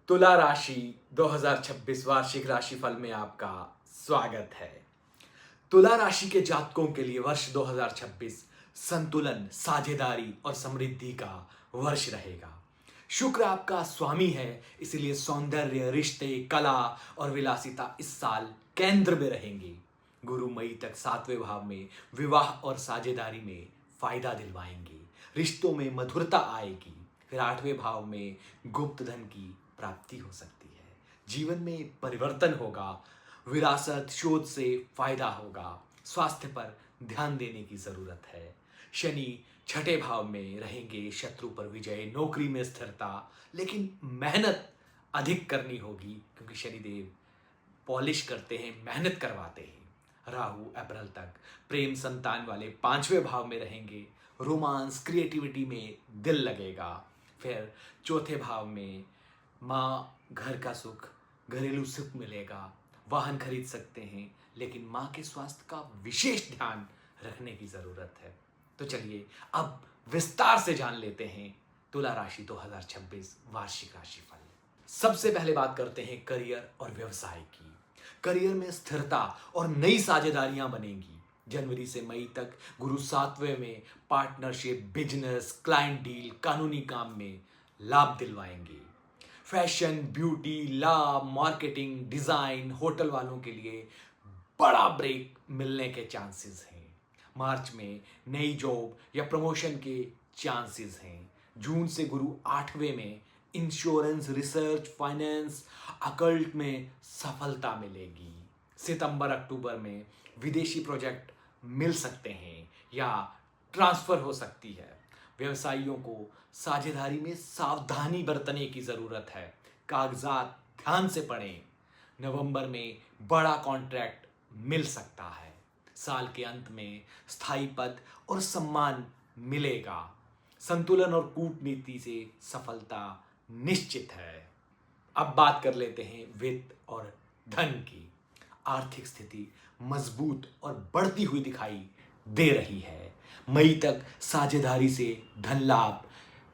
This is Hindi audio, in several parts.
तुला राशि 2026 वार्षिक राशिफल में आपका स्वागत है। तुला राशि के जातकों के लिए वर्ष 2026 संतुलन, साझेदारी और समृद्धि का वर्ष रहेगा। शुक्र आपका स्वामी है, इसीलिए सौंदर्य, रिश्ते, कला और विलासिता इस साल केंद्र में रहेंगे। गुरु मई तक 7वें भाव में विवाह और साझेदारी में फायदा दिलवाएंगे। रिश्तों में मधुरता आएगी। फिर 8वें भाव में गुप्त धन की प्राप्ति हो सकती है। जीवन में परिवर्तन होगा। विरासत, शोध से फायदा होगा। स्वास्थ्य पर ध्यान देने की जरूरत है। शनि 6ठे भाव में रहेंगे। शत्रु पर विजय, नौकरी में स्थिरता, लेकिन मेहनत अधिक करनी होगी क्योंकि शनिदेव पॉलिश करते हैं, मेहनत करवाते हैं। राहु अप्रैल तक प्रेम संतान वाले 5वें भाव में रहेंगे। रोमांस, क्रिएटिविटी में दिल लगेगा। फिर 4थे भाव में माँ, घर का सुख, घरेलू सुख मिलेगा। वाहन खरीद सकते हैं, लेकिन माँ के स्वास्थ्य का विशेष ध्यान रखने की जरूरत है। तो चलिए अब विस्तार से जान लेते हैं तुला राशि 2026 वार्षिक राशिफल। सबसे पहले बात करते हैं करियर और व्यवसाय की। करियर में स्थिरता और नई साझेदारियां बनेंगी। जनवरी से मई तक गुरु 7वें में पार्टनरशिप, बिजनेस, क्लाइंट डील, कानूनी काम में लाभ दिलवाएंगे। Fashion, beauty, law, marketing, design, hotel वालों के लिए बड़ा ब्रेक मिलने के चांसेस हैं। मार्च में नई जॉब या प्रमोशन के चांसेस हैं। जून से गुरु 8वें में इंश्योरेंस, रिसर्च, फाइनेंस, अकल्ट में सफलता मिलेगी। सितंबर अक्टूबर में विदेशी प्रोजेक्ट मिल सकते हैं या ट्रांसफर हो सकती है। व्यवसायियों को साझेदारी में सावधानी बरतने की जरूरत है। कागजात ध्यान से पढ़ें। नवंबर में बड़ा कॉन्ट्रैक्ट मिल सकता है। साल के अंत में स्थायी पद और सम्मान मिलेगा। संतुलन और कूटनीति से सफलता निश्चित है। अब बात कर लेते हैं वित्त और धन की। आर्थिक स्थिति मजबूत और बढ़ती हुई दिखाई दे रही है। मई तक साझेदारी से धन लाभ,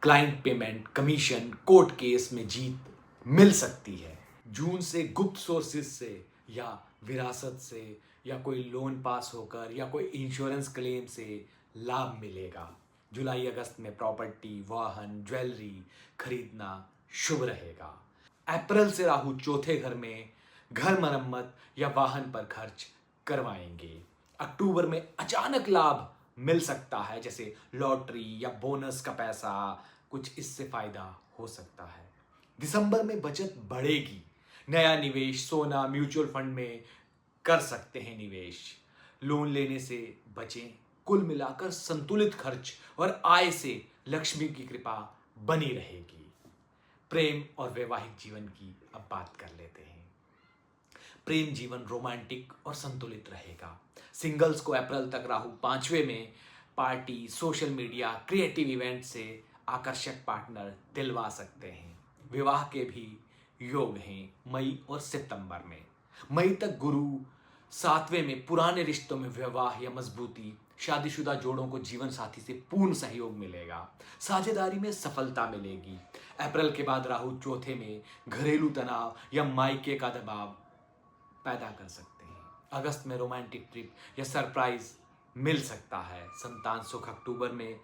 client payment, commission, court case में जीत मिल सकती है। जून से गुप्त सोर्सेज से या विरासत से या कोई लोन पास होकर या कोई इंश्योरेंस क्लेम से लाभ मिलेगा। जुलाई अगस्त में प्रॉपर्टी, वाहन, ज्वेलरी खरीदना शुभ रहेगा। अप्रैल से राहु 4थे घर में घर मरम्मत या वाहन पर खर्च करवाएंगे। अक्टूबर में अचानक लाभ मिल सकता है, जैसे लॉटरी या बोनस का पैसा, कुछ इससे फायदा हो सकता है। दिसंबर में बचत बढ़ेगी। नया निवेश, सोना, म्यूचुअल फंड में कर सकते हैं निवेश। लोन लेने से बचें। कुल मिलाकर संतुलित खर्च और आय से लक्ष्मी की कृपा बनी रहेगी। प्रेम और वैवाहिक जीवन की अब बात कर लेते हैं। प्रेम जीवन रोमांटिक और संतुलित रहेगा। सिंगल्स को अप्रैल तक राहु 5वें में party, social media, creative event से आकर्षक पार्टनर दिलवा सकते हैं। विवाह के भी योग हैं मई और सितंबर में। मई तक गुरु 7वें में पुराने रिश्तों में विवाह या मजबूती, शादीशुदा जोड़ों को जीवन साथी से पूर्ण सहयोग मिलेगा। साझेदारी में सफलता मिलेगी। अप्रैल के बाद राहु 4थे में घरेलू तनाव या मायके का दबाव पैदा कर सकते हैं। अगस्त में रोमांटिक ट्रिप या सरप्राइज मिल सकता है। संतान सुख अक्टूबर में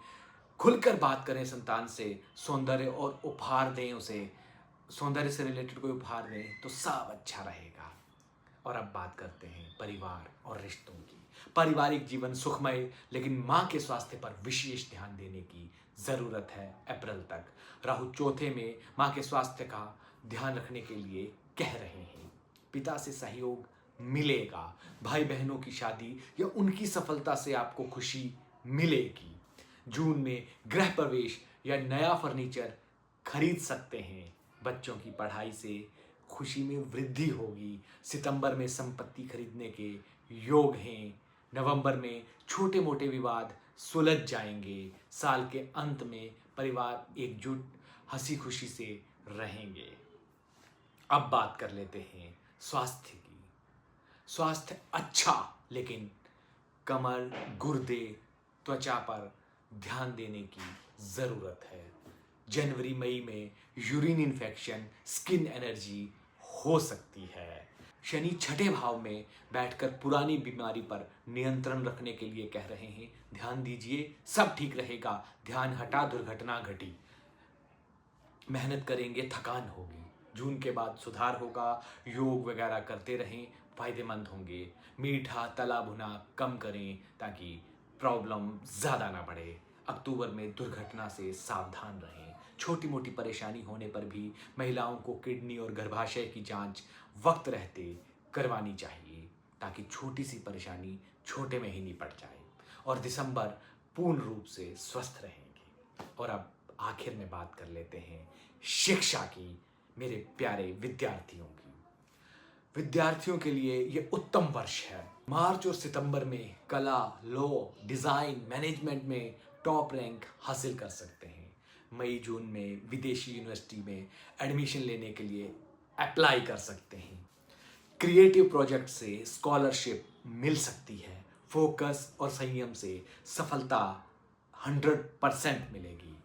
खुलकर बात करें संतान से, सौंदर्य और उपहार दें उसे, सौंदर्य से रिलेटेड कोई उपहार दें तो सब अच्छा रहेगा। और अब बात करते हैं परिवार और रिश्तों की। पारिवारिक जीवन सुखमय, लेकिन माँ के स्वास्थ्य पर विशेष ध्यान देने की जरूरत है। अप्रैल तक राहु 4थे में माँ के स्वास्थ्य का ध्यान रखने के लिए कह रहे हैं। पिता से सहयोग मिलेगा। भाई बहनों की शादी या उनकी सफलता से आपको खुशी मिलेगी। जून में गृह प्रवेश या नया फर्नीचर खरीद सकते हैं। बच्चों की पढ़ाई से खुशी में वृद्धि होगी। सितंबर में संपत्ति खरीदने के योग हैं। नवंबर में छोटे मोटे विवाद सुलझ जाएंगे। साल के अंत में परिवार एकजुट हंसी खुशी से रहेंगे। अब बात कर लेते हैं स्वास्थ्य की। स्वास्थ्य अच्छा, लेकिन कमर, गुर्दे, त्वचा पर ध्यान देने की जरूरत है। जनवरी मई में यूरिन इन्फेक्शन, स्किन एलर्जी हो सकती है। शनि छठे भाव में बैठकर पुरानी बीमारी पर नियंत्रण रखने के लिए कह रहे हैं। ध्यान दीजिए, सब ठीक रहेगा। ध्यान हटा, दुर्घटना घटी। मेहनत करेंगे, थकान होगी। जून के बाद सुधार होगा। योग वगैरह करते रहें, फायदेमंद होंगे। मीठा तला भुना कम करें ताकि प्रॉब्लम ज़्यादा ना बढ़े। अक्टूबर में दुर्घटना से सावधान रहें। छोटी मोटी परेशानी होने पर भी महिलाओं को किडनी और गर्भाशय की जांच वक्त रहते करवानी चाहिए ताकि छोटी सी परेशानी छोटे में ही निपट जाए और दिसंबर पूर्ण रूप से स्वस्थ रहेंगे। और अब आखिर में बात कर लेते हैं शिक्षा की, मेरे प्यारे विद्यार्थियों की। विद्यार्थियों के लिए ये उत्तम वर्ष है। मार्च और सितंबर में कला, लॉ, डिज़ाइन, मैनेजमेंट में टॉप रैंक हासिल कर सकते हैं। मई जून में विदेशी यूनिवर्सिटी में एडमिशन लेने के लिए अप्लाई कर सकते हैं। क्रिएटिव प्रोजेक्ट से स्कॉलरशिप मिल सकती है। फोकस और संयम से सफलता 100% मिलेगी।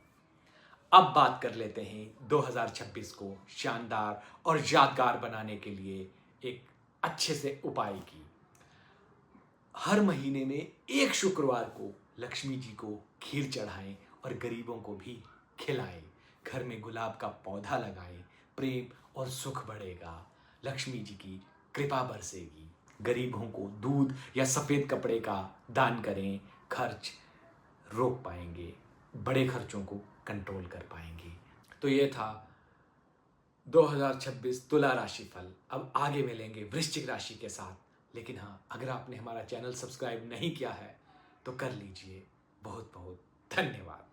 अब बात कर लेते हैं 2026 को शानदार और यादगार बनाने के लिए एक अच्छे से उपाय की। हर महीने में एक शुक्रवार को लक्ष्मी जी को खीर चढ़ाएं और गरीबों को भी खिलाएं। घर में गुलाब का पौधा लगाएं, प्रेम और सुख बढ़ेगा। लक्ष्मी जी की कृपा बरसेगी। गरीबों को दूध या सफ़ेद कपड़े का दान करें, खर्च रोक पाएंगे, बड़े खर्चों को कंट्रोल कर पाएंगे। तो ये था 2026 तुला राशि फल। अब आगे मिलेंगे वृश्चिक राशि के साथ। लेकिन हाँ, अगर आपने हमारा चैनल सब्सक्राइब नहीं किया है तो कर लीजिए। बहुत बहुत धन्यवाद।